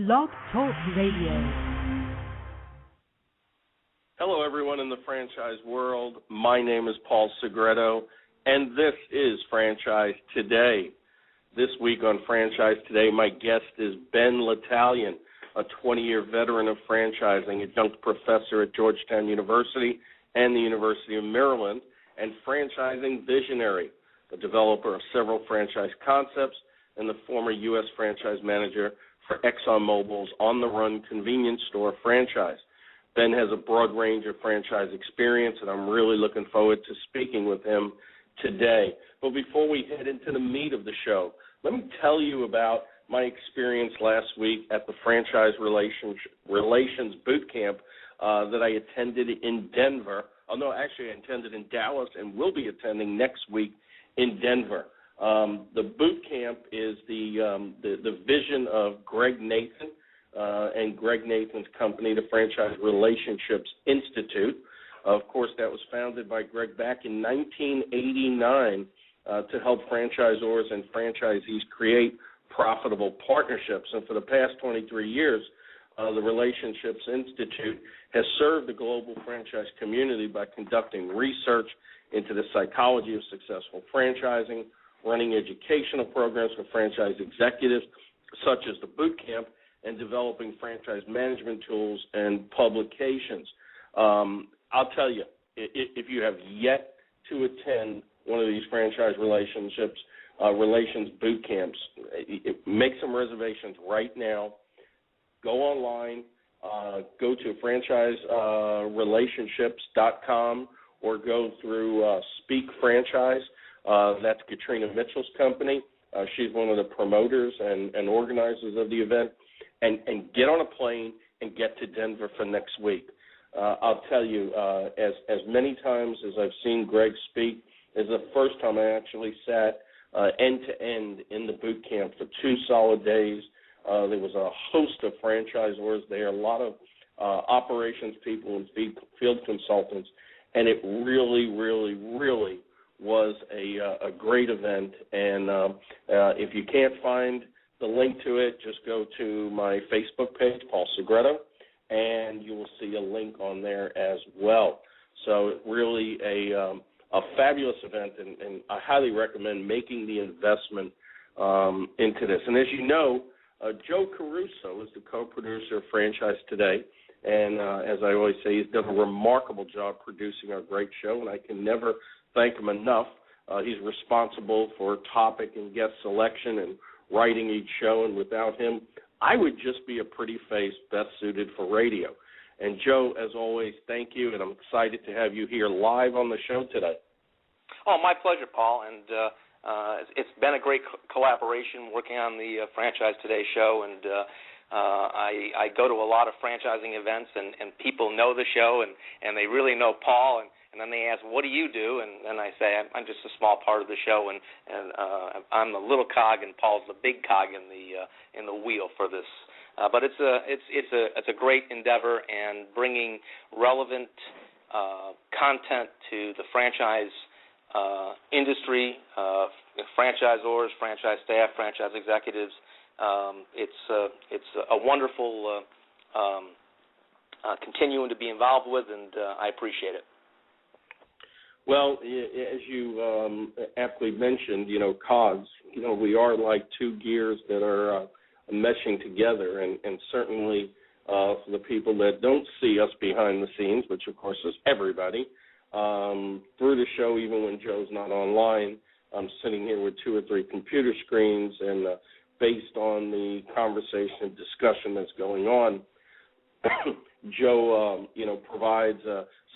Blog Talk Radio. Hello, everyone in the franchise world. My name is Paul Segreto, and this is Franchise Today. This week on Franchise Today, my guest is Ben Litalien, a 20-year veteran of franchising, adjunct professor at Georgetown University and the University of Maryland, and franchising visionary, a developer of several franchise concepts, and the former U.S. franchise manager for ExxonMobil's on-the-run convenience store franchise. Ben has a broad range of franchise experience, and I'm really looking forward to speaking with him today. But before we head into the meat of the show, let me tell you about my experience last week at the Franchise Relations Boot Camp that I attended in Denver. Oh, no, actually I attended in Dallas and will be attending next week in Denver. The boot camp is the vision of Greg Nathan and Greg Nathan's company, the Franchise Relationships Institute. Of course, that was founded by Greg back in 1989 to help franchisors and franchisees create profitable partnerships. And for the past 23 years, the Relationships Institute has served the global franchise community by conducting research into the psychology of successful franchising, running educational programs for franchise executives, such as the boot camp, and developing franchise management tools and publications. I'll tell you, if you have yet to attend one of these franchise relations boot camps, make some reservations right now. Go online, go to franchiserelationships.com or go through Speak Franchise. That's Katrina Mitchell's company. She's one of the promoters and organizers of the event. And get on a plane and get to Denver for next week. I'll tell you, as many times as I've seen Greg speak, is the first time I actually sat end-to-end in the boot camp for 2 solid days. There was a host of franchisors there, a lot of operations people and field consultants, and it really, really, really was a great event. And if you can't find the link to it, just go to my Facebook page, Paul Segreto, and you will see a link on there as well. So really a fabulous event, and I highly recommend making the investment into this. And as you know, Joe Caruso is the co-producer of Franchise Today, and as I always say, he's done a remarkable job producing our great show, and I can never thank him enough. He's responsible for topic and guest selection and writing each show, and without him, I would just be a pretty face best suited for radio. And Joe, as always, thank you, and I'm excited to have you here live on the show today. Oh, my pleasure, Paul, and it's been a great collaboration working on the Franchise Today show, and I go to a lot of franchising events, and people know the show, and they really know Paul, and then they ask, what do you do? And I say, I'm just a small part of the show, and I'm the little cog, and Paul's the big cog in the wheel for this. But it's a great endeavor, and bringing relevant content to the franchise industry, franchisors, franchise staff, franchise executives. It's a wonderful continuing to be involved with, and I appreciate it. Well, as you aptly mentioned, cogs, we are like two gears that are meshing together, and certainly for the people that don't see us behind the scenes, which of course is everybody, through the show, even when Joe's not online, I'm sitting here with 2 or 3 computer screens, and based on the conversation and discussion that's going on, Joe, provides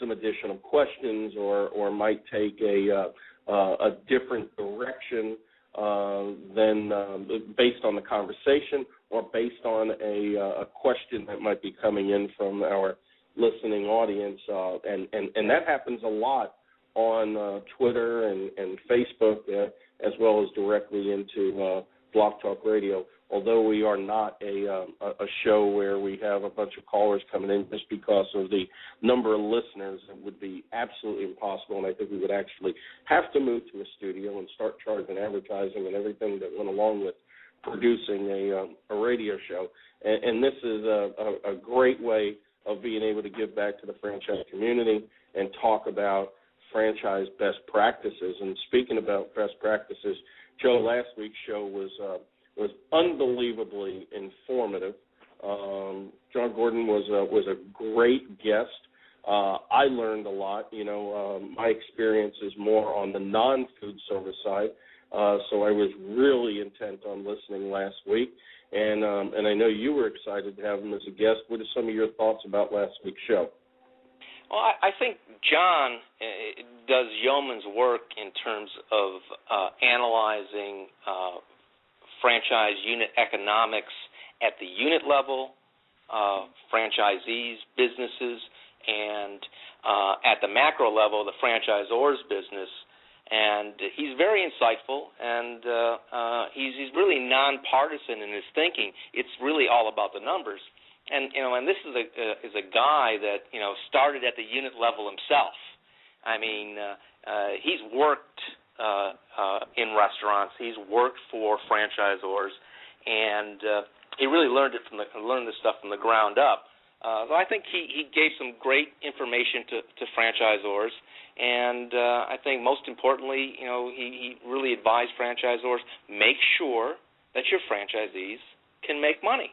some additional questions, or might take a different direction than based on the conversation, or based on a question that might be coming in from our listening audience, and that happens a lot on Twitter and Facebook, as well as directly into Blog Talk Radio. Although we are not a show where we have a bunch of callers coming in, just because of the number of listeners, it would be absolutely impossible, and I think we would actually have to move to a studio and start charging advertising and everything that went along with producing a radio show. And this is a great way of being able to give back to the franchise community and talk about franchise best practices. And speaking about best practices, Joe, last week's show was unbelievably informative. John Gordon was a great guest. I learned a lot. My experience is more on the non-food service side, so I was really intent on listening last week. And I know you were excited to have him as a guest. What are some of your thoughts about last week's show? Well, I think John does yeoman's work in terms of analyzing franchise unit economics at the unit level, franchisees, businesses, and at the macro level, the franchisor's business. And he's very insightful, and he's really nonpartisan in his thinking. It's really all about the numbers. And this is a guy that started at the unit level himself. I mean, he's worked in restaurants. He's worked for franchisors, and he really learned this stuff from the ground up. So I think he gave some great information to franchisors, and I think most importantly, he really advised franchisors, make sure that your franchisees can make money.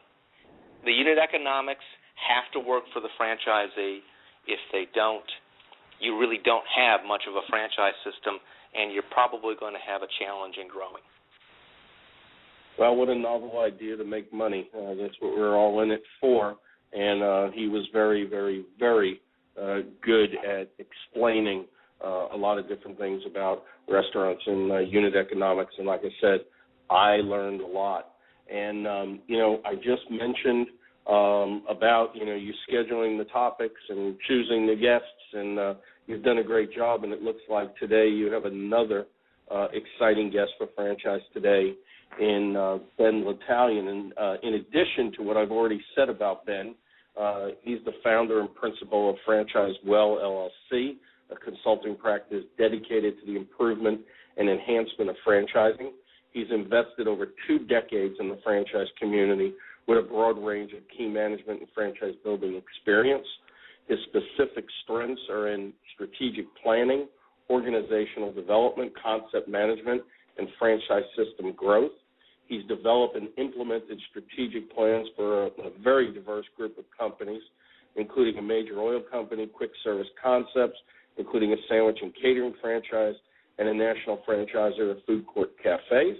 The unit economics have to work for the franchisee. If they don't, you really don't have much of a franchise system, and you're probably going to have a challenge in growing. Well, what a novel idea to make money. That's what we're all in it for. And he was very, very, very good at explaining a lot of different things about restaurants and unit economics. And like I said, I learned a lot. And, I just mentioned about, you scheduling the topics and choosing the guests, and you've done a great job. And it looks like today you have another exciting guest for Franchise Today in Ben Litalien. And in addition to what I've already said about Ben, he's the founder and principal of Franchise Well, LLC, a consulting practice dedicated to the improvement and enhancement of franchising. He's invested over 2 decades in the franchise community with a broad range of key management and franchise building experience. His specific strengths are in strategic planning, organizational development, concept management, and franchise system growth. He's developed and implemented strategic plans for a very diverse group of companies, including a major oil company, quick service concepts, including a sandwich and catering franchise, and a national franchisor of food court cafes.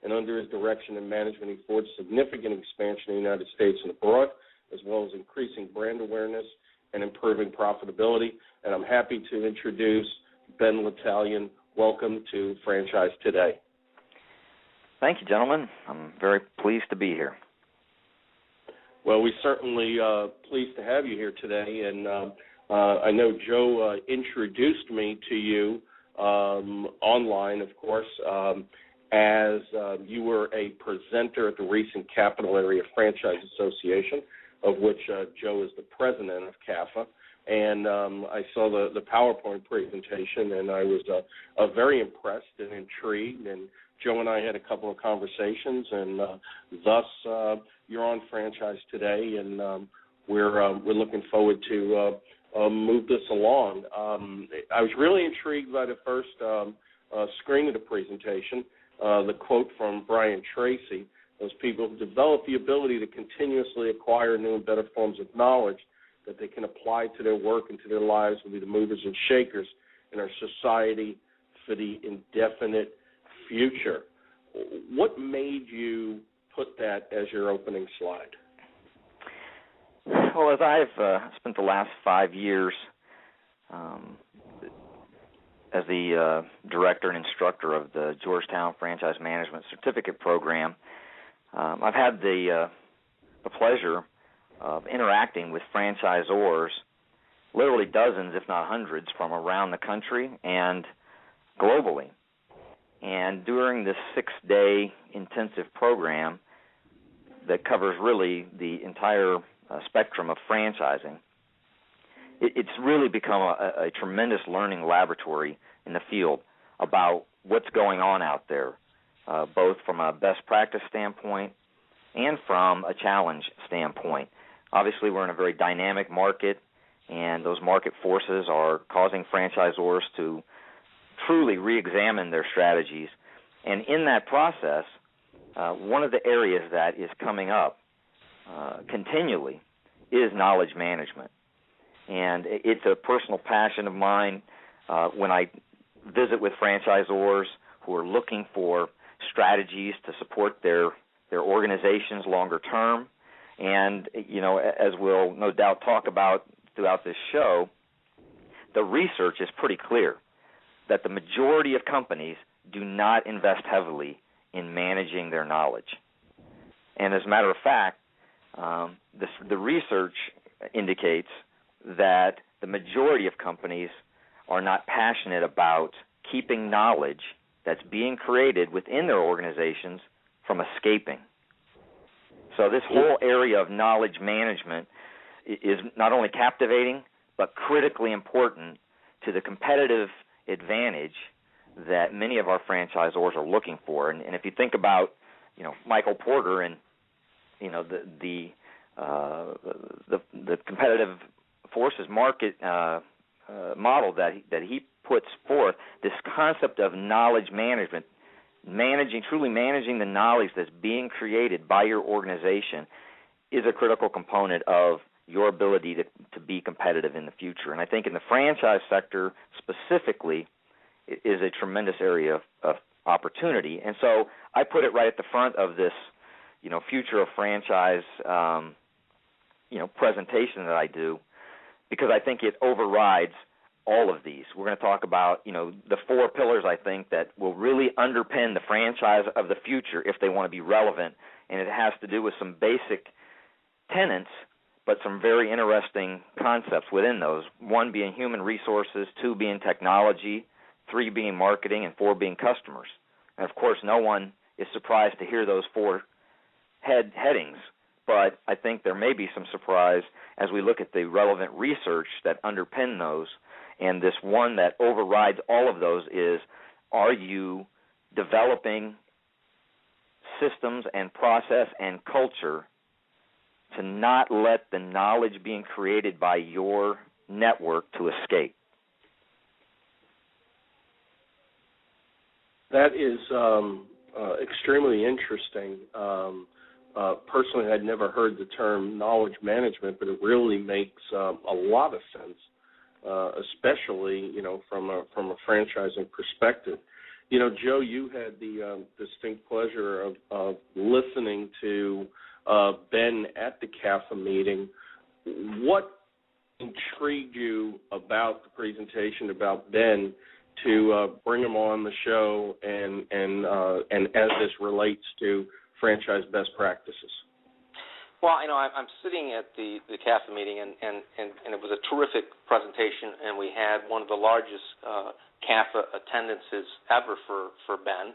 And under his direction and management, he forged significant expansion in the United States and abroad, as well as increasing brand awareness and improving profitability. And I'm happy to introduce Ben Litalien. Welcome to Franchise Today. Thank you, gentlemen. I'm very pleased to be here. Well, we certainly pleased to have you here today. And I know Joe introduced me to you online, of course, as you were a presenter at the recent Capital Area Franchise Association, of which Joe is the president of CAFA. And I saw the PowerPoint presentation, and I was very impressed and intrigued. And Joe and I had a couple of conversations, and thus you're on Franchise Today, and we're looking forward to move this along. I was really intrigued by the first screen of the presentation, the quote from Brian Tracy: "Those people who develop the ability to continuously acquire new and better forms of knowledge that they can apply to their work and to their lives will be the movers and shakers in our society for the indefinite future." What made you put that as your opening slide? Well, as I've spent the last 5 years as the director and instructor of the Georgetown Franchise Management Certificate Program, I've had the pleasure of interacting with franchisors, literally dozens, if not hundreds, from around the country and globally. And during this 6-day intensive program that covers really the entire spectrum of franchising, it's really become a tremendous learning laboratory in the field about what's going on out there, both from a best practice standpoint and from a challenge standpoint. Obviously, we're in a very dynamic market, and those market forces are causing franchisors to truly re-examine their strategies. And in that process, one of the areas that is coming up continually is knowledge management. And it's a personal passion of mine when I visit with franchisors who are looking for strategies to support their organizations longer term. And, you know, as we'll no doubt talk about throughout this show, the research is pretty clear that the majority of companies do not invest heavily in managing their knowledge. And as a matter of fact, the research indicates that the majority of companies are not passionate about keeping knowledge that's being created within their organizations from escaping. So this whole area of knowledge management is not only captivating, but critically important to the competitive advantage that many of our franchisors are looking for. And if you think about, you know, Michael Porter and, you know, the competitive forces market model that he puts forth, this concept of knowledge management, truly managing the knowledge that's being created by your organization, is a critical component of your ability to be competitive in the future. And I think in the franchise sector specifically, it is a tremendous area of opportunity. And so I put it right at the front of this, you know, future of franchise, presentation that I do, because I think it overrides all of these. We're going to talk about, you know, the four pillars, I think, that will really underpin the franchise of the future if they want to be relevant. And it has to do with some basic tenets, but some very interesting concepts within those. One being human resources, two being technology, three being marketing, and four being customers. And, of course, no one is surprised to hear those four headings, but I think there may be some surprise as we look at the relevant research that underpin those. And this one that overrides all of those is, are you developing systems and process and culture to not let the knowledge being created by your network to escape? That is extremely interesting. Personally, I'd never heard the term knowledge management, but it really makes a lot of sense, especially, you know, from a franchising perspective. You know, Joe, you had the distinct pleasure of listening to Ben at the CAFA meeting. What intrigued you about the presentation about Ben to bring him on the show, and as this relates to franchise best practices? Well, you know, I'm sitting at the CAFA meeting, and it was a terrific presentation, and we had one of the largest CAFA attendances ever for Ben,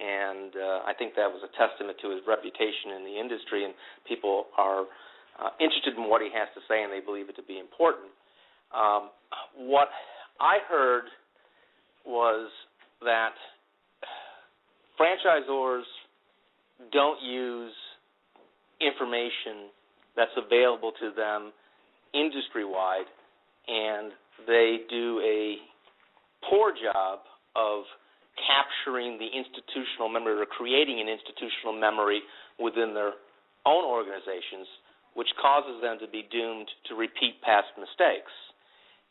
and I think that was a testament to his reputation in the industry, and people are interested in what he has to say, and they believe it to be important. What I heard was that franchisors don't use information that's available to them industry-wide, and they do a poor job of capturing the institutional memory or creating an institutional memory within their own organizations, which causes them to be doomed to repeat past mistakes.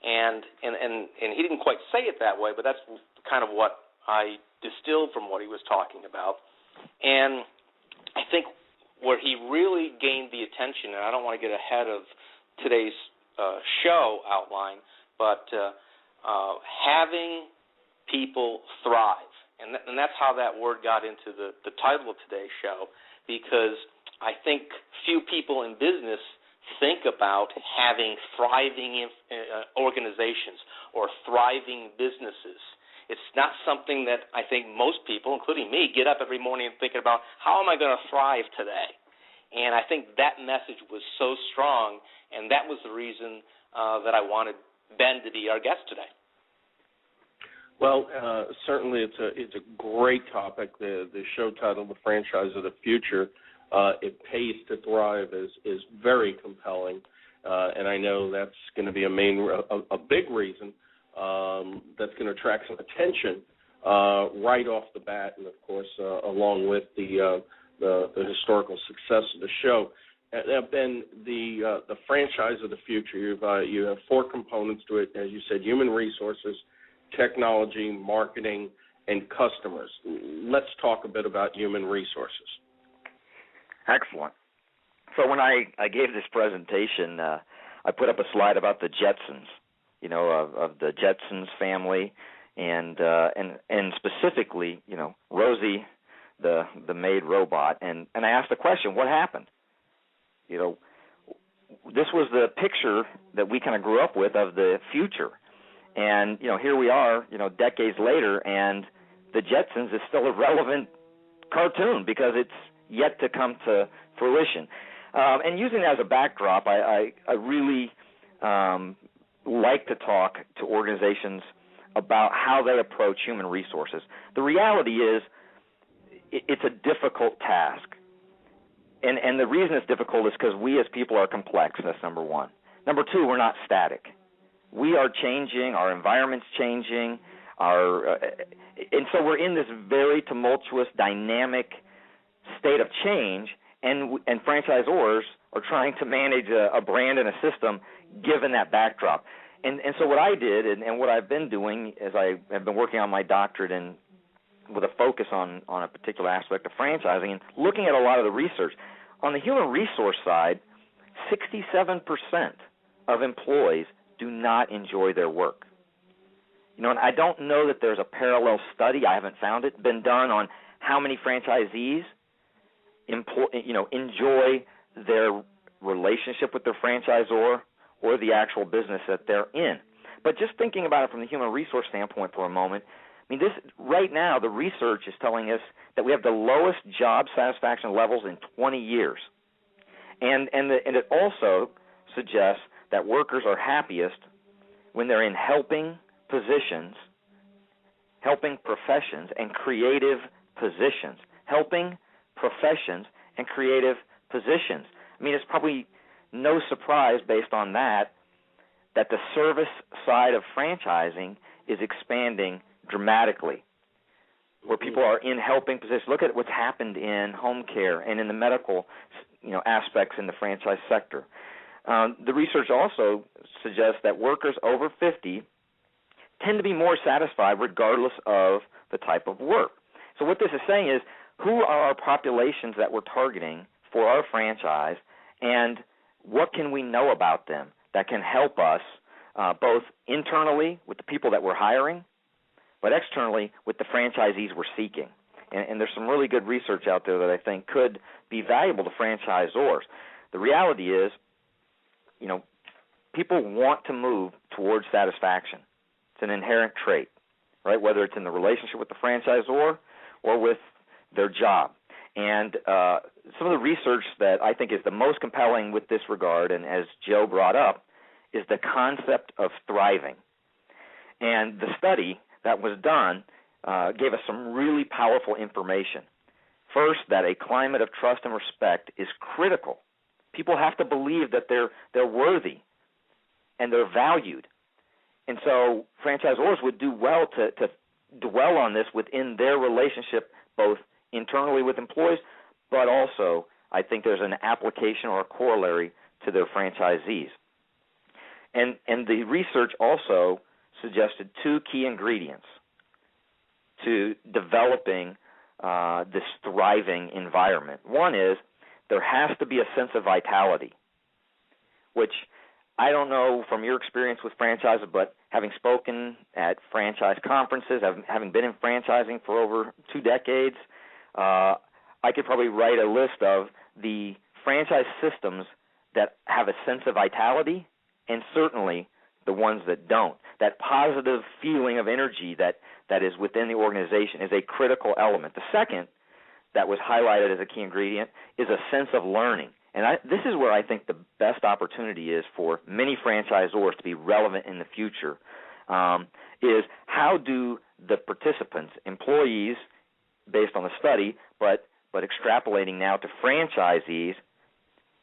And he didn't quite say it that way, but that's kind of what I distilled from what he was talking about. And I think where he really gained the attention, and I don't want to get ahead of today's show outline, but having people thrive. And that's how that word got into the title of today's show, because I think few people in business think about having thriving organizations or thriving businesses. It's not something that I think most people, including me, get up every morning and thinking about, how am I going to thrive today? And I think that message was so strong, and that was the reason that I wanted Ben to be our guest today. Well, certainly it's a great topic. The show title, The Franchise of the Future, It Pays to Thrive, is very compelling, and I know that's going to be a big reason that's going to attract some attention right off the bat, and of course, along with the historical success of the show. Ben, the franchise of the future, you have four components to it, as you said: human resources, technology, marketing, and customers. Let's talk a bit about human resources. Excellent. So when I gave this presentation, I put up a slide about the Jetsons, of the Jetsons family, and specifically, Rosie, the maid robot, and I asked the question, what happened? This was the picture that we kind of grew up with of the future. And, here we are, decades later, and the Jetsons is still a relevant cartoon because it's yet to come to fruition. And using that as a backdrop, I really like to talk to organizations about how they approach human resources. The reality is it's a difficult task. And the reason it's difficult is because we as people are complex. That's number one. Number two, we're not static. We are changing. Our environment's changing. And so we're in this very tumultuous, dynamic state of change, and franchisors are trying to manage a brand and a system given that backdrop. And so what I did and what I've been doing is I have been working on my doctorate with a focus on a particular aspect of franchising and looking at a lot of the research. On the human resource side, 67% of employees do not enjoy their work. And I don't know that there's a parallel study, I haven't found it, been done on how many franchisees enjoy their relationship with their franchisor or the actual business that they're in. But just thinking about it from the human resource standpoint for a moment, this right now the research is telling us that we have the lowest job satisfaction levels in 20 years, and it also suggests that workers are happiest when they're in helping positions, helping professions, and creative positions. Helping professions and creative positions. It's probably no surprise based on that the service side of franchising is expanding dramatically, where people are in helping positions. Look at what's happened in home care and in the medical, aspects in the franchise sector. The research also suggests that workers over 50 tend to be more satisfied regardless of the type of work. So what this is saying is, who are our populations that we're targeting for our franchise, and what can we know about them that can help us both internally with the people that we're hiring, but externally with the franchisees we're seeking. And there's some really good research out there that I think could be valuable to franchisors. The reality is, people want to move towards satisfaction. It's an inherent trait, right, whether it's in the relationship with the franchisor or with their job. And some of the research that I think is the most compelling with this regard, and as Joe brought up, is the concept of thriving. And the study that was done gave us some really powerful information. First, that a climate of trust and respect is critical. People have to believe that they're worthy and they're valued. And so franchisors would do well to dwell on this within their relationship, both internally with employees, but also I think there's an application or a corollary to their franchisees. And the research also suggested two key ingredients to developing this thriving environment. One is there has to be a sense of vitality, which I don't know from your experience with franchises, but having spoken at franchise conferences, having been in franchising for over 2 decades, I could probably write a list of the franchise systems that have a sense of vitality and certainly the ones that don't. That positive feeling of energy that is within the organization is a critical element. The second that was highlighted as a key ingredient is a sense of learning. And this is where I think the best opportunity is for many franchisors to be relevant in the future, is how do the participants, employees, based on the study, but extrapolating now to franchisees,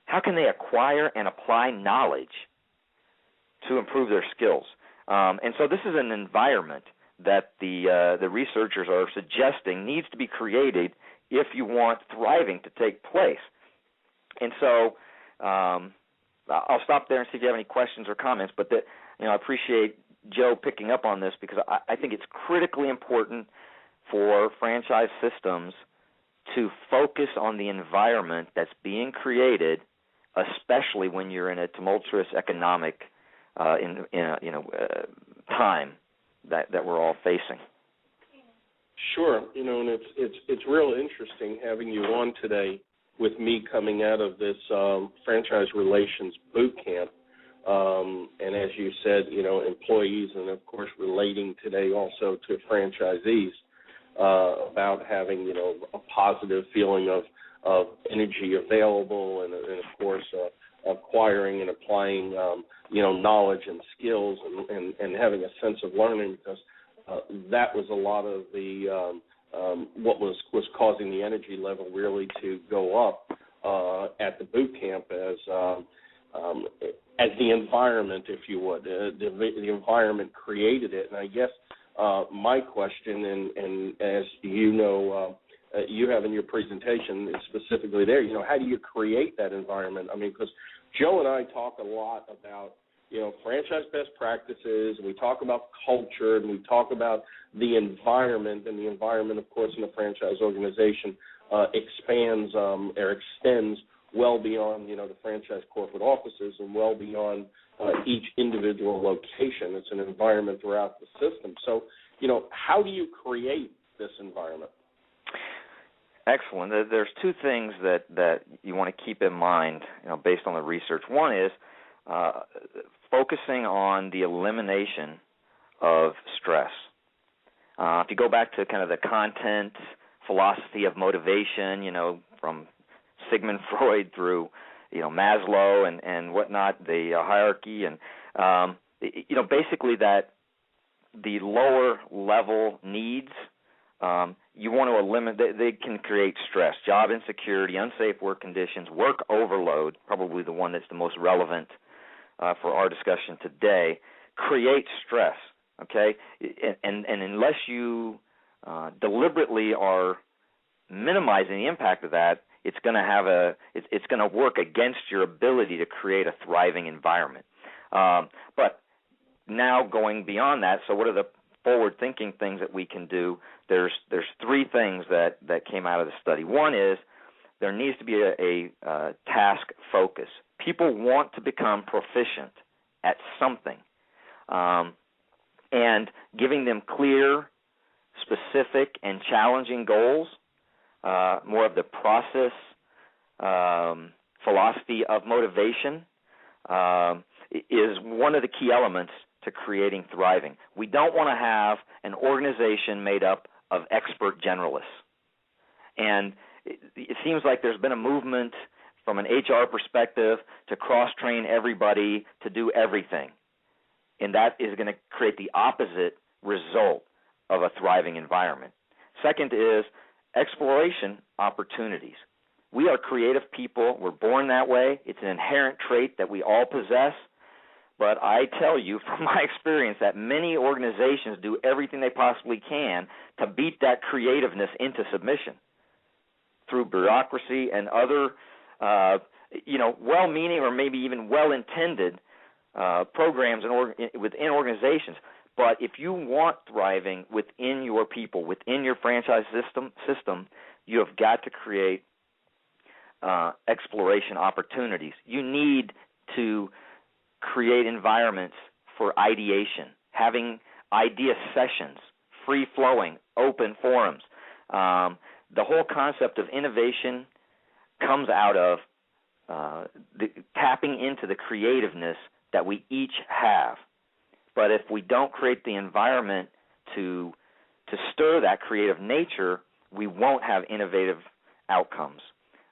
how can they acquire and apply knowledge to improve their skills? And so this is an environment that the researchers are suggesting needs to be created if you want thriving to take place. And so I'll stop there and see if you have any questions or comments, but I appreciate Joe picking up on this because I think it's critically important for franchise systems to focus on the environment that's being created, especially when you're in a tumultuous economic time that we're all facing. Sure, and it's real interesting having you on today with me coming out of this franchise relations boot camp, and as you said, employees, and of course relating today also to franchisees about having a positive feeling of energy available, and of course acquiring and applying knowledge and skills and having a sense of learning, because that was a lot of the what was causing the energy level really to go up at the boot camp as the environment, if you would. The environment created it. And I guess my question, and as you know, you have in your presentation specifically there, how do you create that environment? I mean, because Joe and I talk a lot about franchise best practices, and we talk about culture, and we talk about the environment, and the environment, of course, in a franchise organization expands or extends well beyond, the franchise corporate offices and well beyond each individual location. It's an environment throughout the system. So, how do you create this environment? Excellent. There's two things that you want to keep in mind, based on the research. One is focusing on the elimination of stress. If you go back to kind of the content philosophy of motivation, from Sigmund Freud through, Maslow and whatnot, the hierarchy, and basically that the lower level needs, you want to eliminate. They can create stress, job insecurity, unsafe work conditions, work overload. Probably the one that's the most relevant for our discussion today. Create stress. Okay, and unless you deliberately are minimizing the impact of that, it's going to it's going to work against your ability to create a thriving environment. But now going beyond that, so what are the forward-thinking things that we can do? There's three things that came out of the study. One is there needs to be a task focus. People want to become proficient at something. And giving them clear, specific, and challenging goals, more of the process philosophy of motivation, is one of the key elements to creating thriving. We don't want to have an organization made up of expert generalists. And it seems like there's been a movement from an HR perspective to cross-train everybody to do everything. And that is going to create the opposite result of a thriving environment. Second is exploration opportunities. We are creative people. We're born that way. It's an inherent trait that we all possess. But I tell you from my experience that many organizations do everything they possibly can to beat that creativeness into submission through bureaucracy and other, well-meaning or maybe even well-intended programs within organizations. But if you want thriving within your people, within your franchise system, you have got to create exploration opportunities. You need to create environments for ideation, having idea sessions, free-flowing, open forums. The whole concept of innovation comes out of tapping into the creativeness that we each have. But if we don't create the environment to stir that creative nature, we won't have innovative outcomes.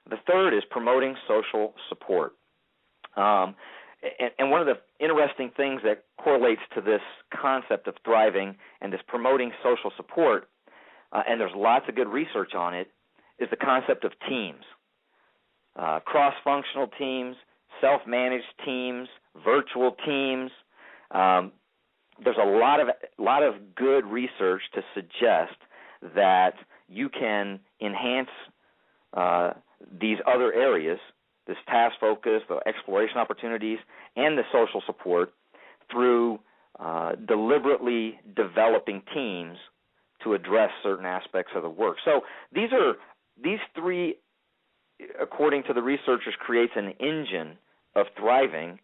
The third is promoting social support. And one of the interesting things that correlates to this concept of thriving and this promoting social support, and there's lots of good research on it, is the concept of teams. Cross-functional teams, self-managed teams, virtual teams. There's a lot of good research to suggest that you can enhance these other areas, this task focus, the exploration opportunities, and the social support through deliberately developing teams to address certain aspects of the work. So these three, according to the researchers, creates an engine of thriving,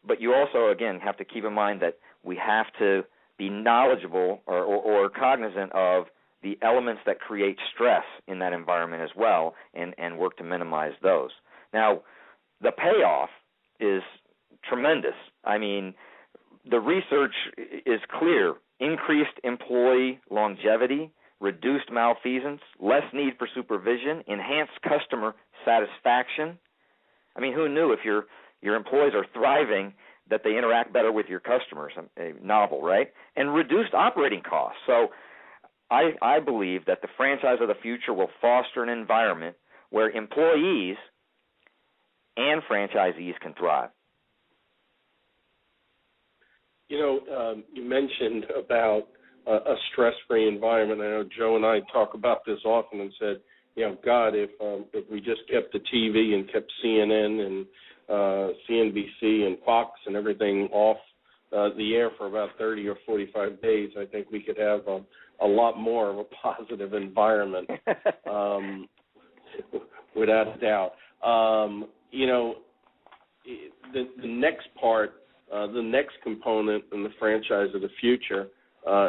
but you also, again, have to keep in mind that we have to be knowledgeable or cognizant of the elements that create stress in that environment as well, and work to minimize those. Now, the payoff is tremendous. I mean, the research is clear. Increased employee longevity, reduced malfeasance, less need for supervision, enhanced customer satisfaction. I mean, who knew if your employees are thriving that they interact better with your customers? Novel, right? And reduced operating costs. So I believe that the franchise of the future will foster an environment where employees and franchisees can thrive. You mentioned about a stress-free environment. I know Joe and I talk about this often and said, God, if we just kept the TV and kept CNN and CNBC and Fox and everything off the air for about 30 or 45 days, I think we could have a lot more of a positive environment, without a doubt. The next part, the next component in the franchise of the future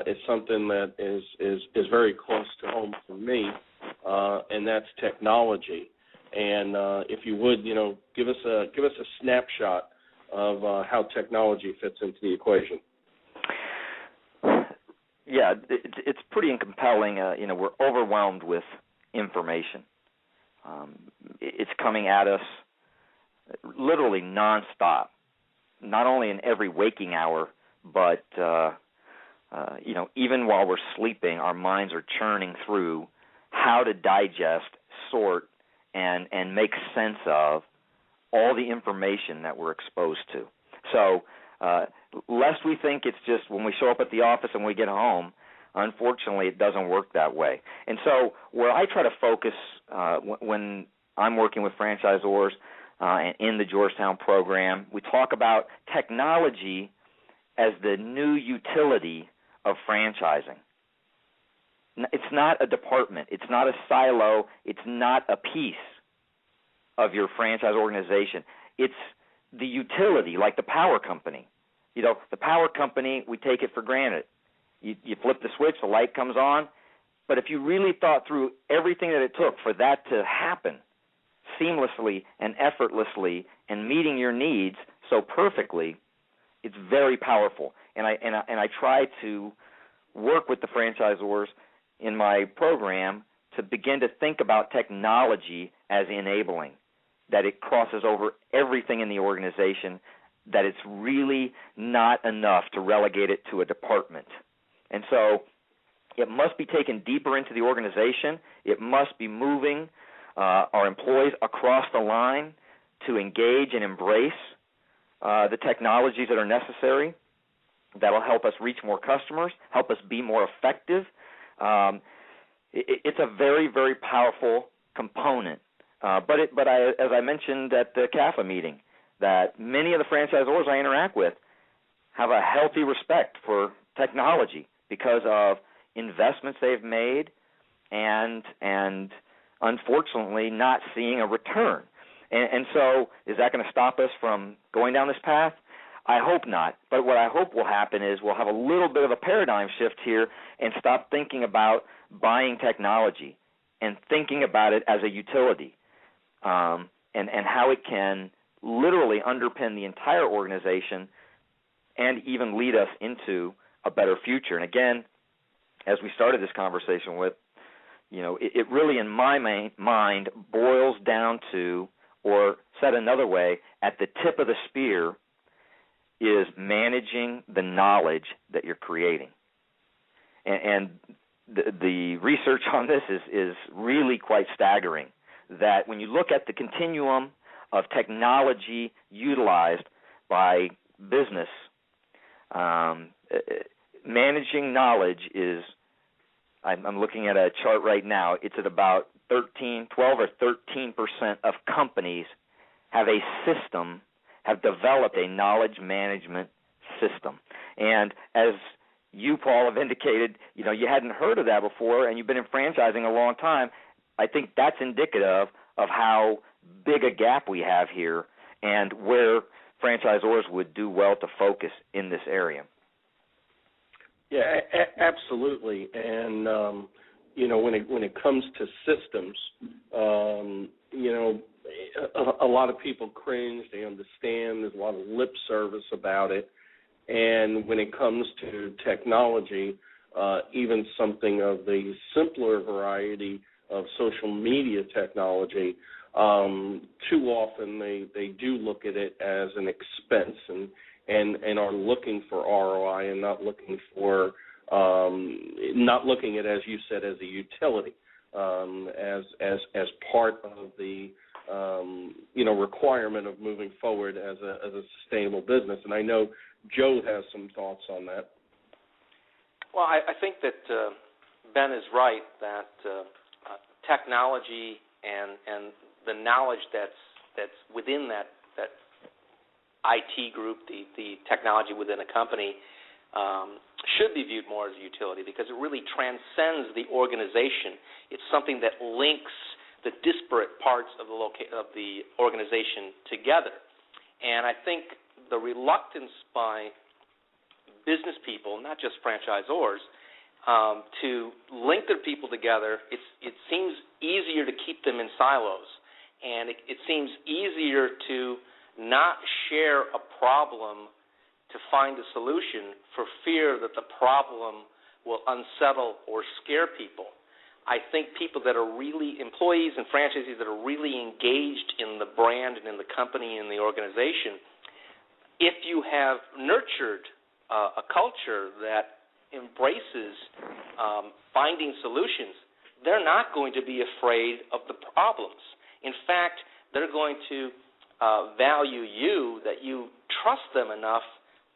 is something that is very close to home for me, and that's technology. And if you would, give us a snapshot of how technology fits into the equation. Yeah, it's pretty compelling. We're overwhelmed with information. It's coming at us literally nonstop, not only in every waking hour, but even while we're sleeping, our minds are churning through how to digest, sort, and make sense of all the information that we're exposed to. So lest we think it's just when we show up at the office and we get home, unfortunately it doesn't work that way. And so where I try to focus when I'm working with franchisors and in the Georgetown program, we talk about technology as the new utility of franchising. It's not a department. It's not a silo. It's not a piece of your franchise organization. It's the utility, like the power company. The power company, we take it for granted. You flip the switch, the light comes on. But if you really thought through everything that it took for that to happen seamlessly and effortlessly and meeting your needs so perfectly, it's very powerful. And I try to work with the franchisors in my program to begin to think about technology as enabling, that it crosses over everything in the organization, that it's really not enough to relegate it to a department. And so it must be taken deeper into the organization. It must be moving our employees across the line to engage and embrace the technologies that are necessary that will help us reach more customers, help us be more effective. It's a very, very powerful component. But as I mentioned at the CAFA meeting, that many of the franchisors I interact with have a healthy respect for technology because of investments they've made and unfortunately not seeing a return. And so is that going to stop us from going down this path? I hope not. But what I hope will happen is we'll have a little bit of a paradigm shift here and stop thinking about buying technology and thinking about it as a utility and how it can literally underpin the entire organization and even lead us into a better future. And again, as we started this conversation with, it really in my mind boils down to, or said another way, at the tip of the spear is managing the knowledge that you're creating. And the research on this is really quite staggering, that when you look at the continuum of technology utilized by business, managing knowledge is, I'm looking at a chart right now, it's at about 12 or 13% of companies have a system, have developed a knowledge management system. And as you, Paul, have indicated, you hadn't heard of that before, and you've been in franchising a long time. I think that's indicative of how big a gap we have here and where franchisors would do well to focus in this area. Yeah, absolutely. And when it comes to systems, a lot of people cringe. They understand. There's a lot of lip service about it. And when it comes to technology, even something of the simpler variety of social media technology, too often they do look at it as an expense and are looking for ROI and not looking at, as you said, as a utility, as part of the requirement of moving forward as a sustainable business. And I know Joe has some thoughts on that. Well, I think that Ben is right that technology and the knowledge that's within that IT group, the technology within a company, should be viewed more as a utility because it really transcends the organization. It's something that links the disparate parts of the organization together. And I think the reluctance by business people, not just franchisors, to link their people together, it seems easier to keep them in silos. And it seems easier to not share a problem to find a solution for fear that the problem will unsettle or scare people. I think people that are really employees and franchisees that are really engaged in the brand and in the company and the organization, if you have nurtured a culture that embraces finding solutions, they're not going to be afraid of the problems. In fact, they're going to value you, that you trust them enough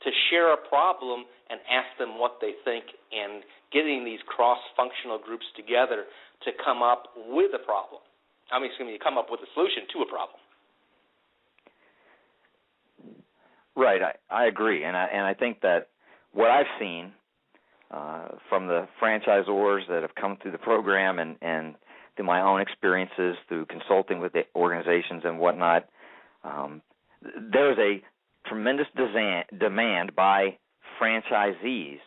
to share a problem and ask them what they think, and getting these cross-functional groups together to come up with a problem. Come up with a solution to a problem. Right, I agree, and I think that what I've seen from the franchisors that have come through the program and through my own experiences through consulting with the organizations and whatnot, there's a tremendous demand by franchisees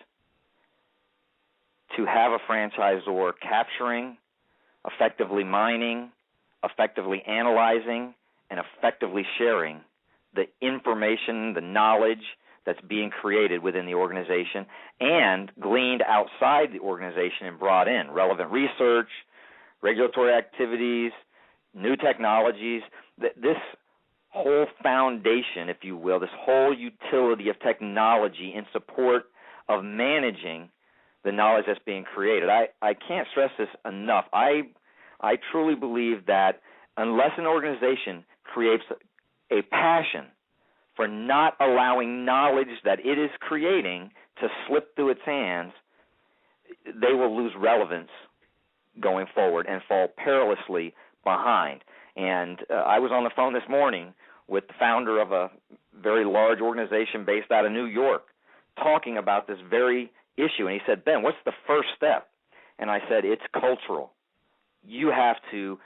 to have a franchisor capturing, effectively mining, effectively analyzing, and effectively sharing the information, the knowledge that's being created within the organization and gleaned outside the organization and brought in. Relevant research, regulatory activities, new technologies. This whole foundation, if you will, this whole utility of technology in support of managing the knowledge that's being created. I can't stress this enough. I truly believe that unless an organization creates a passion for not allowing knowledge that it is creating to slip through its hands, they will lose relevance going forward and fall perilously behind. And I was on the phone this morning with the founder of a very large organization based out of New York talking about this very issue. And he said, Ben, what's the first step? And I said, it's cultural. You have to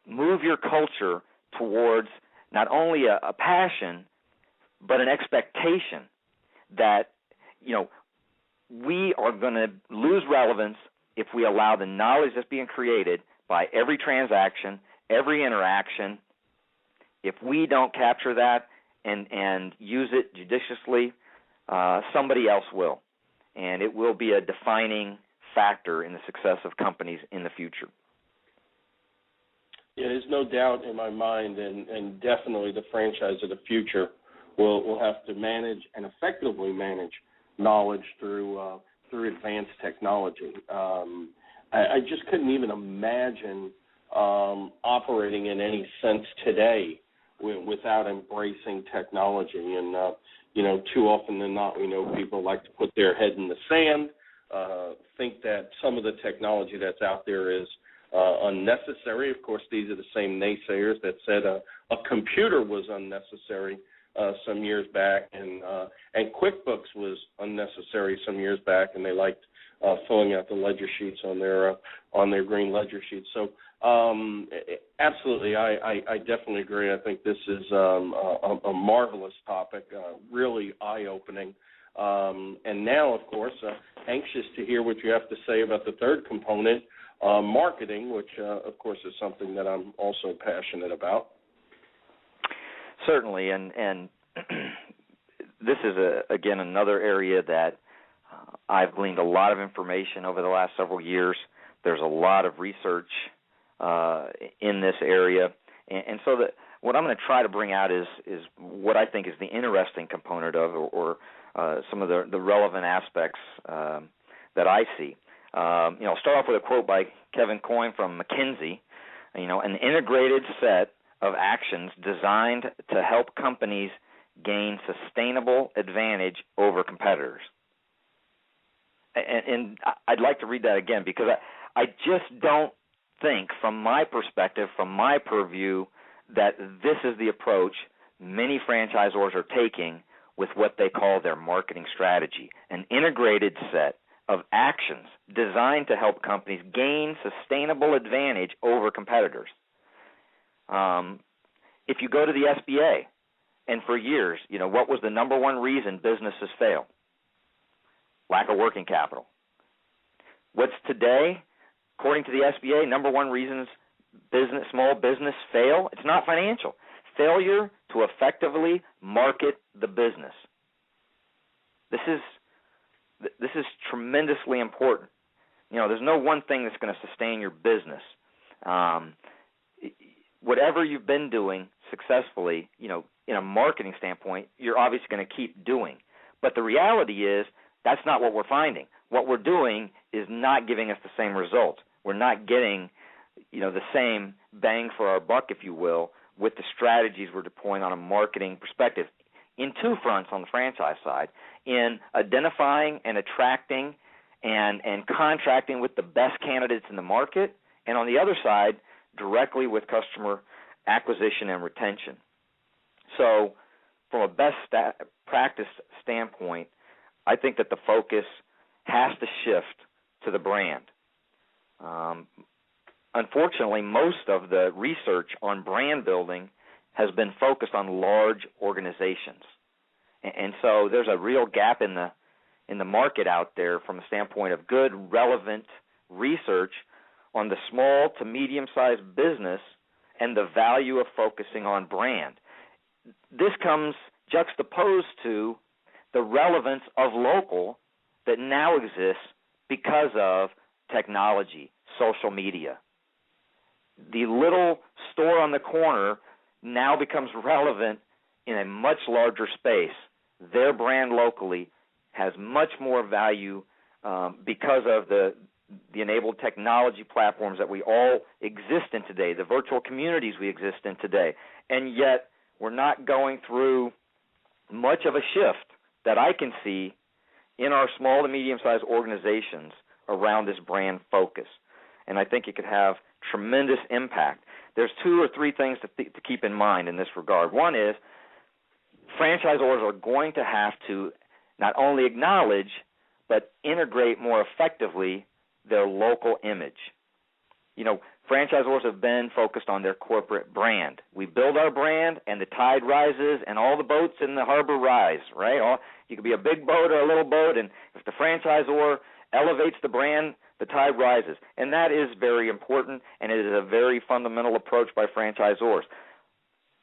move your culture towards not only a passion, but an expectation that, we are going to lose relevance if we allow the knowledge that's being created by every transaction, every interaction. If we don't capture that and use it judiciously, somebody else will. And it will be a defining factor in the success of companies in the future. Yeah, there's no doubt in my mind, and definitely the franchise of the future will have to manage and effectively manage knowledge through advanced technology. I just couldn't even imagine operating in any sense today without embracing technology. And, too often than not, we know people like to put their head in the sand, think that some of the technology that's out there is unnecessary. Of course, these are the same naysayers that said a computer was unnecessary some years back, and QuickBooks was unnecessary some years back, and they liked filling out the ledger sheets on their green ledger sheets. So absolutely, I definitely agree. I think this is a marvelous topic, really eye-opening. And now, of course, anxious to hear what you have to say about the third component, marketing, which, of course, is something that I'm also passionate about. Certainly, and this is, again, another area that I've gleaned a lot of information over the last several years. There's a lot of research in this area, and so what I'm going to try to bring out is what I think is the interesting component of, or some of the relevant aspects that I see. I'll start off with a quote by Kevin Coyne from McKinsey. An integrated set of actions designed to help companies gain sustainable advantage over competitors. And I'd like to read that again, because I just don't think, from my perspective, from my purview, that this is the approach many franchisors are taking with what they call their marketing strategy, an integrated set of actions designed to help companies gain sustainable advantage over competitors. If you go to the SBA, and for years, what was the number one reason businesses fail? Lack of working capital. What's today, according to the SBA, number one reasons small business fail? It's not financial. Failure to effectively market the business. This is tremendously important. There's no one thing that's going to sustain your business. Whatever you've been doing successfully, in a marketing standpoint, you're obviously going to keep doing. But the reality is that's not what we're finding. What we're doing is not giving us the same results. We're not getting, the same bang for our buck, if you will, with the strategies we're deploying on a marketing perspective in two fronts on the franchise side, in identifying and attracting and contracting with the best candidates in the market, and on the other side, directly with customer acquisition and retention. So from a best practice standpoint, I think that the focus has to shift to the brand. Unfortunately, most of the research on brand building has been focused on large organizations. And so there's a real gap in the market out there from a standpoint of good, relevant research on the small to medium-sized business and the value of focusing on brand. This comes juxtaposed to the relevance of local that now exists because of technology, social media. The little store on the corner now becomes relevant in a much larger space. Their brand locally has much more value because of the enabled technology platforms that we all exist in today, the virtual communities we exist in today. And yet we're not going through much of a shift that I can see in our small to medium-sized organizations around this brand focus. And I think it could have tremendous impact. There's two or three things to keep in mind in this regard. One is franchisors are going to have to not only acknowledge but integrate more effectively their local image. Franchisors have been focused on their corporate brand. We build our brand, and the tide rises, and all the boats in the harbor rise, right? You could be a big boat or a little boat, and if the franchisor elevates the brand, the tide rises. And that is very important, and it is a very fundamental approach by franchisors.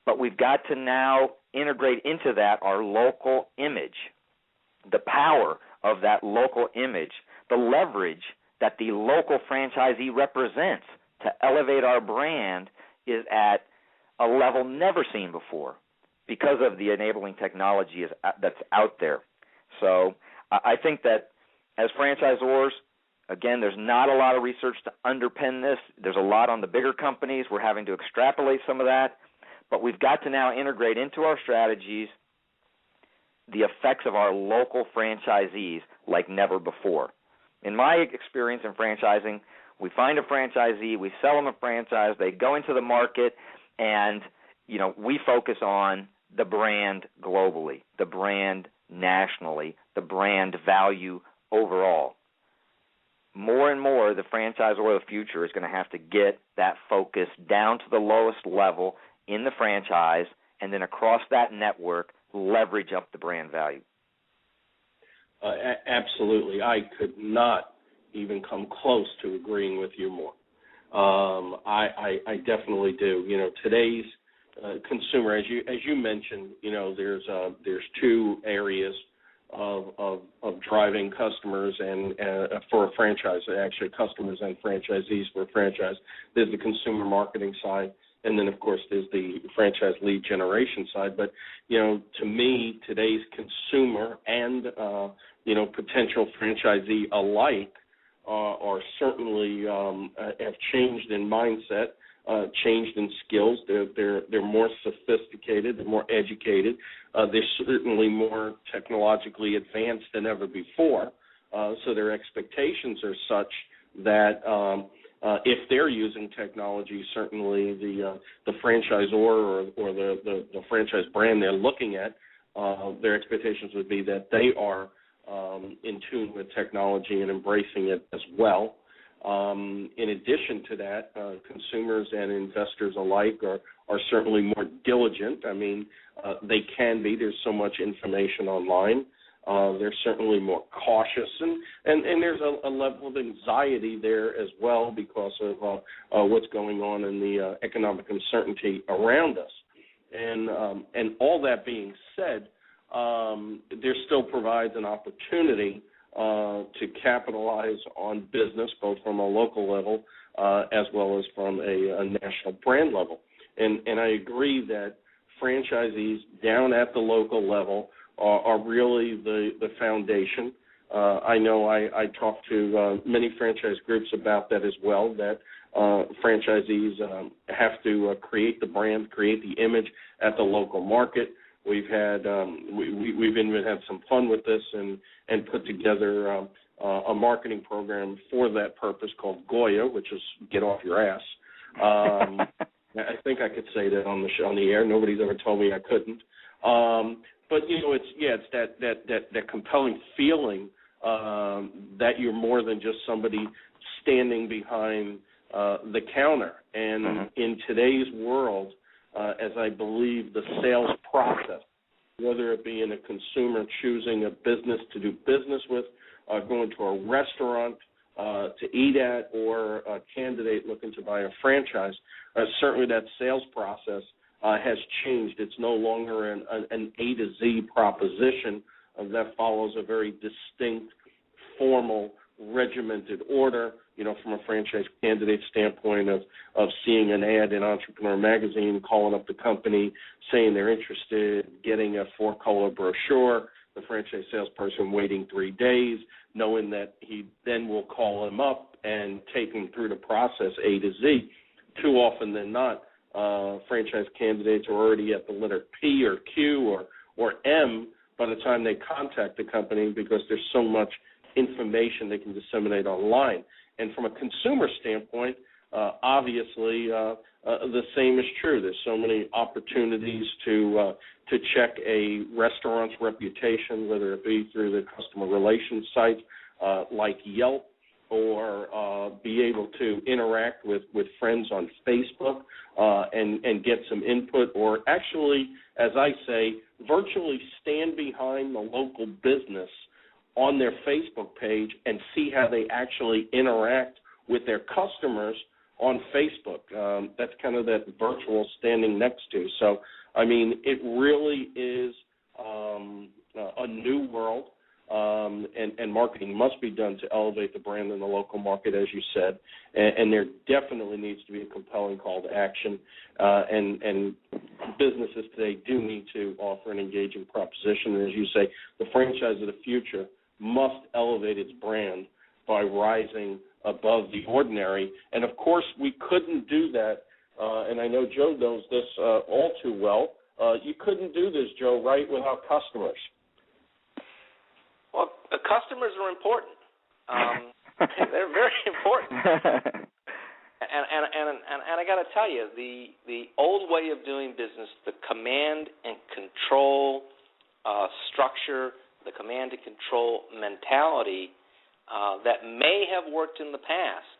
But we've got to now integrate into that our local image, the power of that local image, the leverage that the local franchisee represents to elevate our brand is at a level never seen before. because of the enabling technology that's out there. So I think that as franchisors, again, there's not a lot of research to underpin this. There's a lot on the bigger companies. We're having to extrapolate some of that. But we've got to now integrate into our strategies the effects of our local franchisees like never before. In my experience in franchising, we find a franchisee, we sell them a franchise, they go into the market, and we focus on the brand globally, the brand nationally, the brand value overall. More and more, the franchisor of the future is going to have to get that focus down to the lowest level in the franchise, and then across that network, leverage up the brand value. Absolutely. I could not even come close to agreeing with you more. I definitely do. Today's consumer, as you mentioned, there's two areas of driving customers and for a franchise, actually customers and franchisees for a franchise. There's the consumer marketing side, and then of course there's the franchise lead generation side. But to me, today's consumer and potential franchisee alike are certainly have changed in mindset, changed in skills. They're more sophisticated, they're more educated. They're certainly more technologically advanced than ever before. So their expectations are such that if they're using technology, certainly the franchisor or the franchise brand they're looking at, their expectations would be that they are in tune with technology and embracing it as well. In addition to that, consumers and investors alike are certainly more diligent. I mean, they can be. There's so much information online. They're certainly more cautious, and there's a level of anxiety there as well because of what's going on in the economic uncertainty around us. And all that being said, there still provides an opportunity to capitalize on business, both from a local level as well as from a national brand level. And I agree that franchisees down at the local level are really the foundation. I know I talk to many franchise groups about that as well, that franchisees have to create the brand, create the image at the local market. We've had we've even had some fun with this and put together a marketing program for that purpose called Goya, which is get off your ass. I think I could say that on the air. Nobody's ever told me I couldn't. But it's that compelling feeling that you're more than just somebody standing behind the counter. And in today's world, as I believe the sales process, whether it be in a consumer choosing a business to do business with, going to a restaurant to eat at, or a candidate looking to buy a franchise, certainly that sales process has changed. It's no longer an A to Z proposition that follows a very distinct, formal, regimented order. From a franchise candidate standpoint of seeing an ad in Entrepreneur Magazine, calling up the company, saying they're interested, getting a 4-color brochure, the franchise salesperson waiting 3 days, knowing that he then will call him up and take him through the process A to Z. Too often than not, franchise candidates are already at the letter P or Q or M by the time they contact the company, because there's so much information they can disseminate online. And from a consumer standpoint, obviously, the same is true. There's so many opportunities to check a restaurant's reputation, whether it be through the customer relations site like Yelp, or be able to interact with friends on Facebook and get some input, or actually, as I say, virtually stand behind the local business on their Facebook page and see how they actually interact with their customers on Facebook. That's kind of that virtual standing next to. So, I mean, it really is a new world, and marketing must be done to elevate the brand in the local market, as you said, and there definitely needs to be a compelling call to action. And businesses today do need to offer an engaging proposition. And as you say, the franchise of the future must elevate its brand by rising above the ordinary. And, of course, we couldn't do that, and I know Joe knows this all too well. You couldn't do this, Joe, right, without customers. Well, customers are important. They're very important. And I got to tell you, the old way of doing business, the command and control structure, the command and control mentality that may have worked in the past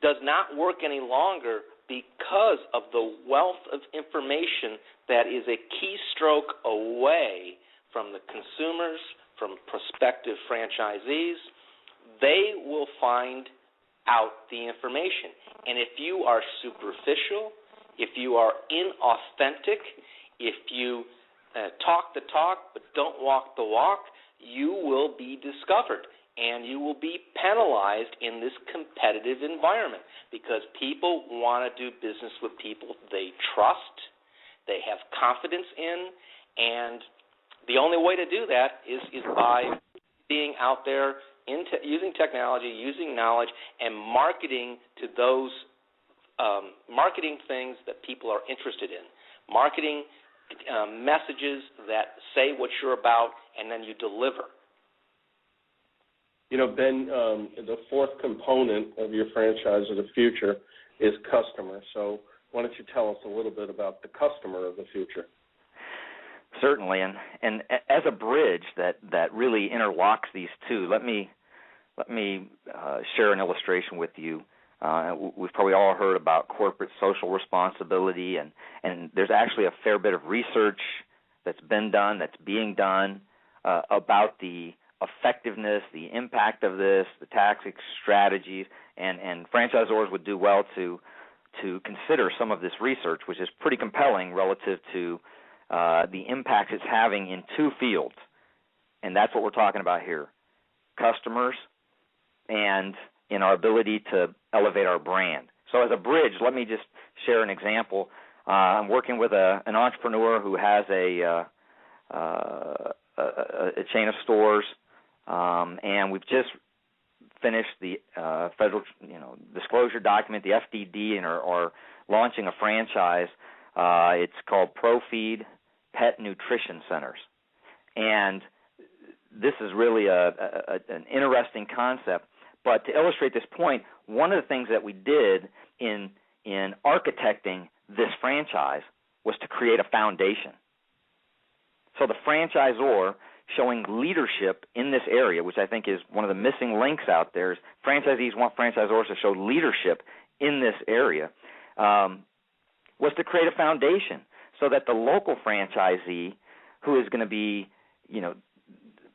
does not work any longer because of the wealth of information that is a keystroke away from the consumers, from prospective franchisees. They will find out the information. And if you are superficial, if you are inauthentic, if you talk the talk but don't walk the walk, you will be discovered and you will be penalized in this competitive environment because people want to do business with people they trust, they have confidence in, and the only way to do that is by being out there using technology, using knowledge, and marketing to those marketing things that people are interested in, marketing messages that say what you're about, and then you deliver. You know, Ben, the fourth component of your franchise of the future is customer. So why don't you tell us a little bit about the customer of the future? Certainly, and as a bridge that really interlocks these two, let me share an illustration with you. We've probably all heard about corporate social responsibility, and there's actually a fair bit of research that's been done, that's being done about the effectiveness, the impact of this, the tactics, strategies, and franchisors would do well to consider some of this research, which is pretty compelling relative to the impact it's having in two fields, and that's what we're talking about here, customers and in our ability to elevate our brand. So as a bridge, let me just share an example. I'm working with an entrepreneur who has a chain of stores, and we've just finished the federal disclosure document, the FDD, and are launching a franchise. It's called ProFeed Pet Nutrition Centers. And this is really an interesting concept. But to illustrate this point, one of the things that we did in architecting this franchise was to create a foundation. So the franchisor showing leadership in this area, which I think is one of the missing links out there, is franchisees want franchisors to show leadership in this area, was to create a foundation so that the local franchisee, who is going to be,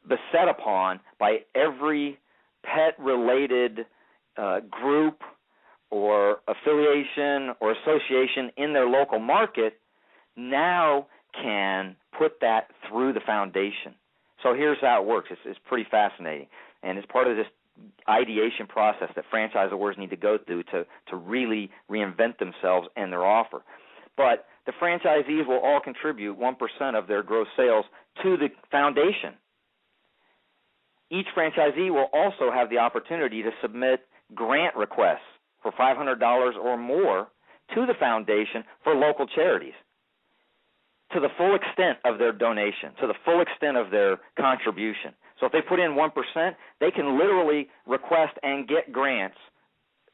beset upon by every pet-related group or affiliation or association in their local market, now can put that through the foundation. So here's how it works. It's pretty fascinating, and it's part of this ideation process that franchisors need to go through to really reinvent themselves and their offer. But the franchisees will all contribute 1% of their gross sales to the foundation. Each franchisee will also have the opportunity to submit grant requests for $500 or more to the foundation for local charities, to the full extent of their donation, to the full extent of their contribution. So if they put in 1%, they can literally request and get grants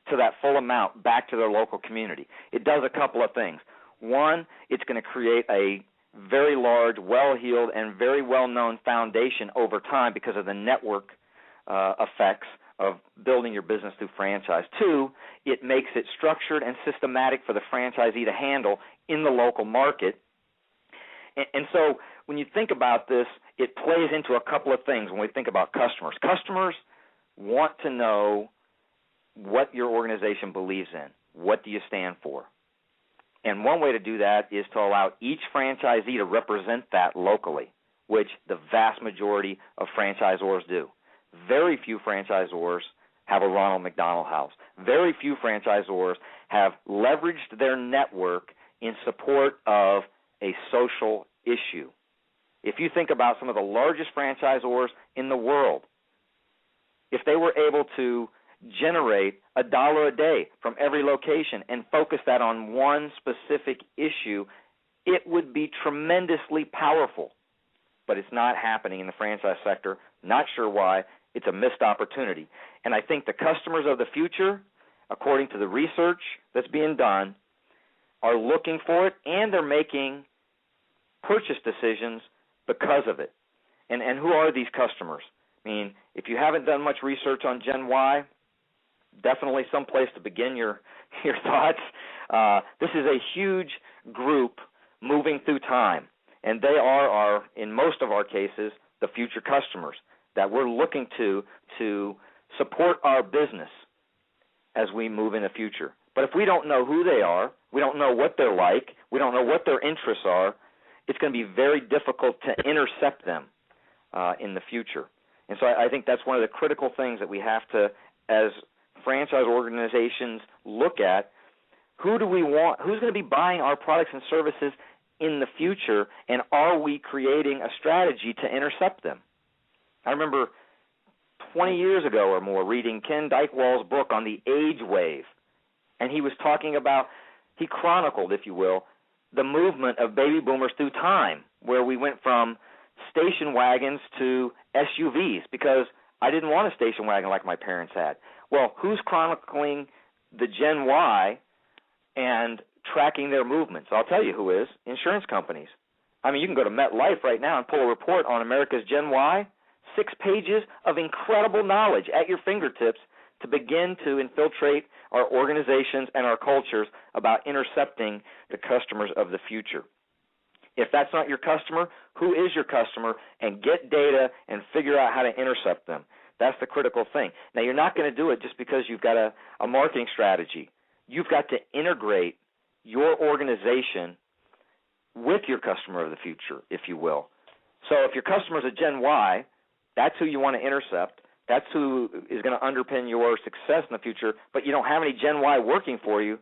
to that full amount back to their local community. It does a couple of things. One, it's going to create a very large, well-heeled, and very well-known foundation over time because of the network effects of building your business through franchise. Two, it makes it structured and systematic for the franchisee to handle in the local market. And so when you think about this, it plays into a couple of things when we think about customers. Customers want to know what your organization believes in. What do you stand for? And one way to do that is to allow each franchisee to represent that locally, which the vast majority of franchisors do. Very few franchisors have a Ronald McDonald House. Very few franchisors have leveraged their network in support of a social issue. If you think about some of the largest franchisors in the world, if they were able to generate $1 a day from every location and focus that on one specific issue, it would be tremendously powerful. But it's not happening in the franchise sector. Not sure why. It's a missed opportunity. And I think the customers of the future, according to the research that's being done, are looking for it, and they're making purchase decisions because of it. And who are these customers? I mean, if you haven't done much research on Gen Y, definitely some place to begin your thoughts. This is a huge group moving through time, and they are, in most of our cases, the future customers that we're looking to support our business as we move in the future. But if we don't know who they are, we don't know what they're like, we don't know what their interests are, it's going to be very difficult to intercept them in the future. And so I think that's one of the critical things that we have to, as franchise organizations, look at. Who do we want? Who's going to be buying our products and services in the future, and are we creating a strategy to intercept them? I remember 20 years ago or more reading Ken Dykewall's book on the age wave, and he was talking about, he chronicled, if you will, the movement of baby boomers through time, where we went from station wagons to SUVs, because I didn't want a station wagon like my parents had. Well, who's chronicling the Gen Y and tracking their movements? I'll tell you who is. Insurance companies. I mean, you can go to MetLife right now and pull a report on America's Gen Y, 6 pages of incredible knowledge at your fingertips to begin to infiltrate our organizations and our cultures about intercepting the customers of the future. If that's not your customer, who is your customer? And get data and figure out how to intercept them. That's the critical thing. Now, you're not going to do it just because you've got a marketing strategy. You've got to integrate your organization with your customer of the future, if you will. So if your customer is a Gen Y, that's who you want to intercept. That's who is going to underpin your success in the future. But you don't have any Gen Y working for you,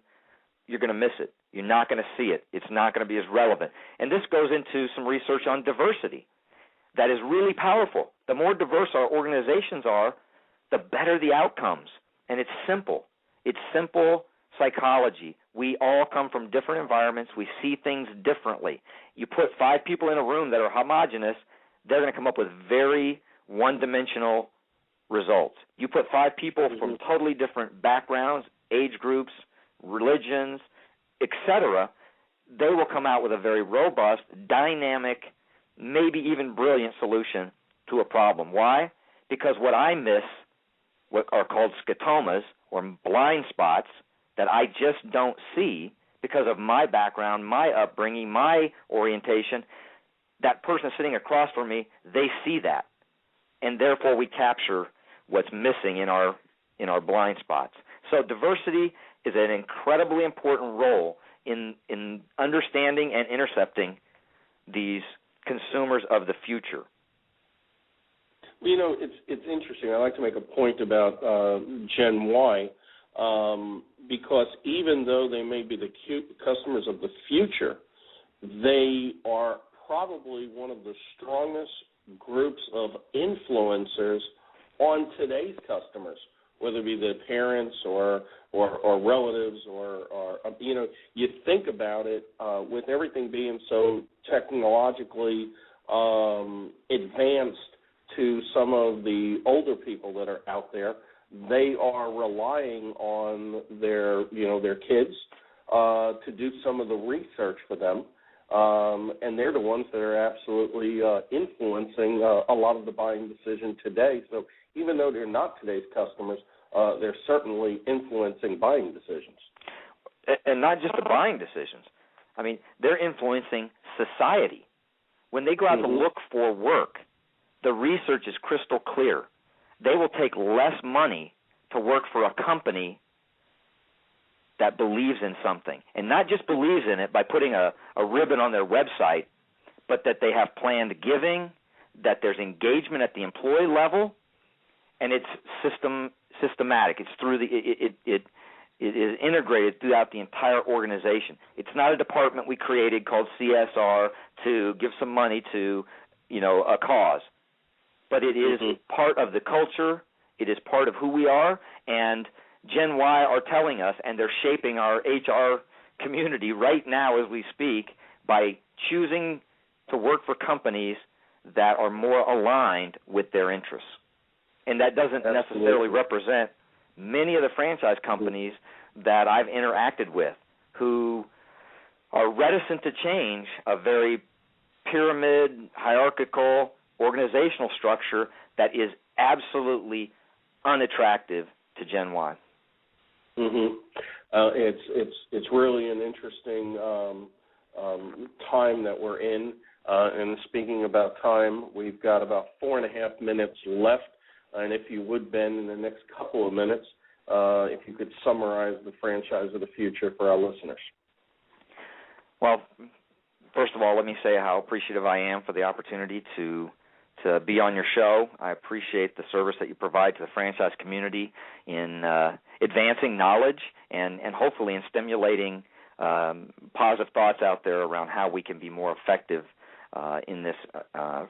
you're going to miss it. You're not going to see it. It's not going to be as relevant. And this goes into some research on diversity that is really powerful. The more diverse our organizations are, the better the outcomes. And it's simple. It's simple psychology. We all come from different environments. We see things differently. You put 5 people in a room that are homogenous, they're going to come up with very one-dimensional results. You put 5 people from totally different backgrounds, age groups, religions, etc., they will come out with a very robust, dynamic, maybe even brilliant solution to a problem. Why? Because what I miss, what are called scotomas, or blind spots, that I just don't see because of my background, my upbringing, my orientation, that person sitting across from me, they see that. And therefore we capture what's missing in our blind spots. So diversity is an incredibly important role in understanding and intercepting these consumers of the future. Well, you know, it's interesting. I like to make a point about Gen Y because even though they may be the customers of the future, they are probably one of the strongest groups of influencers on today's customers, whether it be the parents or relatives or you know, you think about it, with everything being so technologically advanced to some of the older people that are out there, they are relying on their kids to do some of the research for them. And they're the ones that are absolutely influencing a lot of the buying decision today. So even though they're not today's customers, they're certainly influencing buying decisions. And not just the buying decisions. I mean, they're influencing society. When they go out to look for work, the research is crystal clear. They will take less money to work for a company that believes in something, and not just believes in it by putting a ribbon on their website, but that they have planned giving, that there's engagement at the employee level, and it's systematic. It's through It is integrated throughout the entire organization. It's not a department we created called CSR to give some money to, a cause. But it is part of the culture. It is part of who we are. And Gen Y are telling us, and they're shaping our HR community right now as we speak by choosing to work for companies that are more aligned with their interests. And that doesn't necessarily represent many of the franchise companies that I've interacted with who are reticent to change a very pyramid, hierarchical organizational structure that is absolutely unattractive to Gen Y. It's really an interesting time that we're in. And speaking about time, we've got about 4.5 minutes left. And if you would, Ben, in the next couple of minutes, if you could summarize the franchise of the future for our listeners. Well, first of all, let me say how appreciative I am for the opportunity to be on your show. I appreciate the service that you provide to the franchise community in advancing knowledge and hopefully in stimulating positive thoughts out there around how we can be more effective in this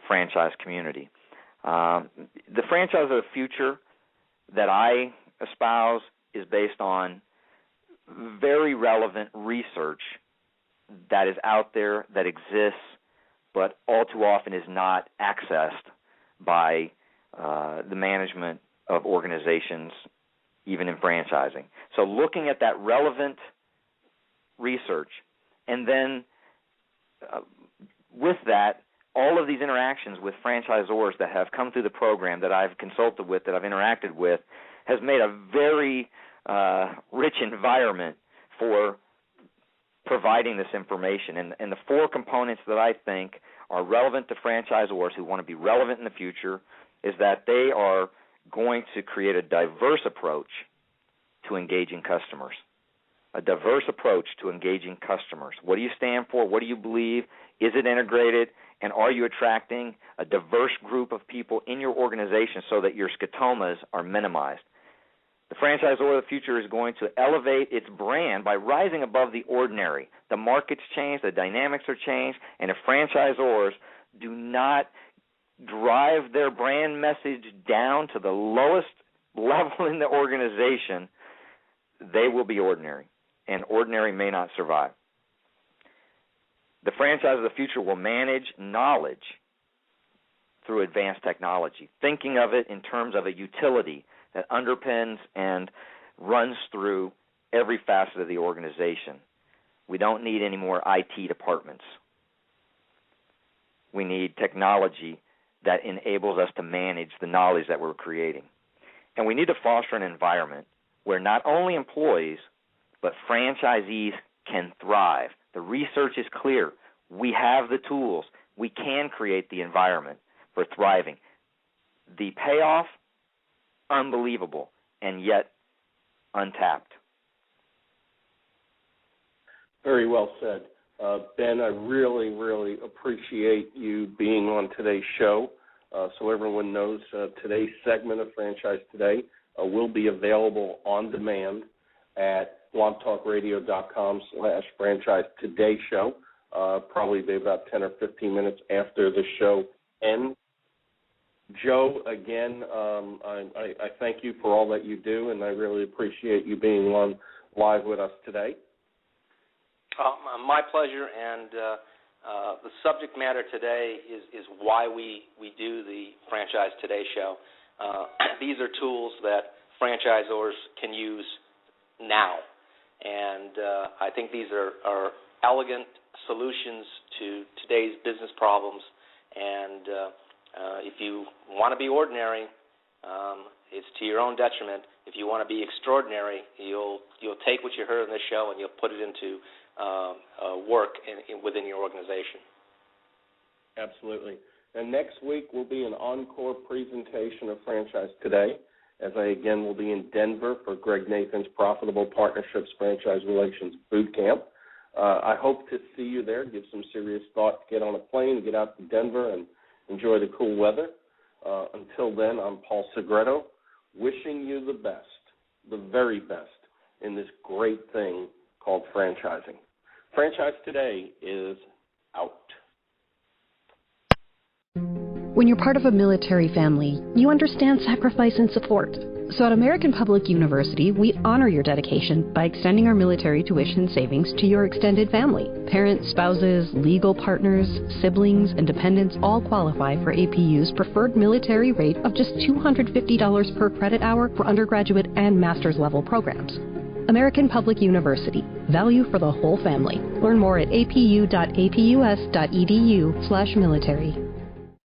franchise community. The franchise of the future that I espouse is based on very relevant research that is out there, that exists, but all too often is not accessed by the management of organizations, even in franchising. So looking at that relevant research, and then with that, all of these interactions with franchisors that have come through the program that I've consulted with, that I've interacted with, has made a very rich environment for providing this information. And the 4 components that I think are relevant to franchisors who want to be relevant in the future is that they are going to create a diverse approach to engaging customers. A diverse approach to engaging customers. What do you stand for? What do you believe? Is it integrated? And are you attracting a diverse group of people in your organization so that your scotomas are minimized? The franchisor of the future is going to elevate its brand by rising above the ordinary. The market's changed, the dynamics are changed, and if franchisors do not drive their brand message down to the lowest level in the organization, they will be ordinary, and ordinary may not survive. The franchise of the future will manage knowledge through advanced technology, thinking of it in terms of a utility that underpins and runs through every facet of the organization. We don't need any more IT departments. We need technology that enables us to manage the knowledge that we're creating. And we need to foster an environment where not only employees but franchisees can thrive. The research is clear. We have the tools. We can create the environment for thriving. The payoff, unbelievable, and yet untapped. Very well said. Ben, I really, really appreciate you being on today's show. So everyone knows today's segment of Franchise Today will be available on demand at blogtalkradio.com/Franchise Today Show. Probably be about 10 or 15 minutes after the show ends. Joe, again, I thank you for all that you do, and I really appreciate you being on live with us today. My pleasure, and the subject matter today is why we do the Franchise Today show. These are tools that franchisors can use now, and I think these are elegant solutions to today's business problems, and if you want to be ordinary, it's to your own detriment. If you want to be extraordinary, you'll take what you heard in this show and you'll put it into work within your organization. Absolutely. And next week will be an encore presentation of Franchise Today, as I again will be in Denver for Greg Nathan's Profitable Partnerships Franchise Relations Boot Camp. I hope to see you there. Give some serious thought to get on a plane, get out to Denver, and enjoy the cool weather. Until then, I'm Paul Segreto, wishing you the best, the very best, in this great thing called franchising. Franchise Today is out. When you're part of a military family, you understand sacrifice and support. So at American Public University, we honor your dedication by extending our military tuition savings to your extended family. Parents, spouses, legal partners, siblings, and dependents all qualify for APU's preferred military rate of just $250 per credit hour for undergraduate and master's level programs. American Public University. Value for the whole family. Learn more at apu.apus.edu/military.